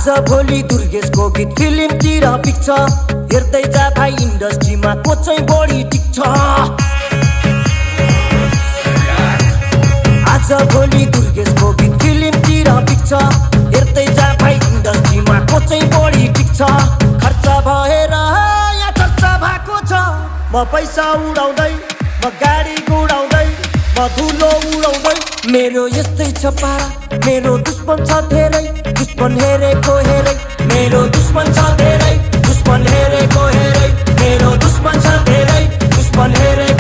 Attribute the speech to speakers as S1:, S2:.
S1: आज भोलि दुर्गेशको गीत फिल्मतिर पिक्छ हेर्दै जा भाइ इन्डस्ट्रीमा को चाहिँ बढी टिक्छ आज भोलि दुर्गेशको गीत फिल्मतिर पिक्छ हेर्दै जा भाइ इन्डस्ट्रीमा को चाहिँ बढी टिक्छ खर्च भएर यहाँ चर्चा भएको छ म पैसा उडाउँदै म गाडी गुडाउँदै म धुलो उडाउँदै मेरो यस्तै छ पारा मेरो दुश्मन छ धेरै दुश्मन हेरेको हेरै मेरो दुश्मन छ धेरै दुश्मन हेरेको हेरै मेरो दुश्मन छ धेरै दुश्मन हेरेको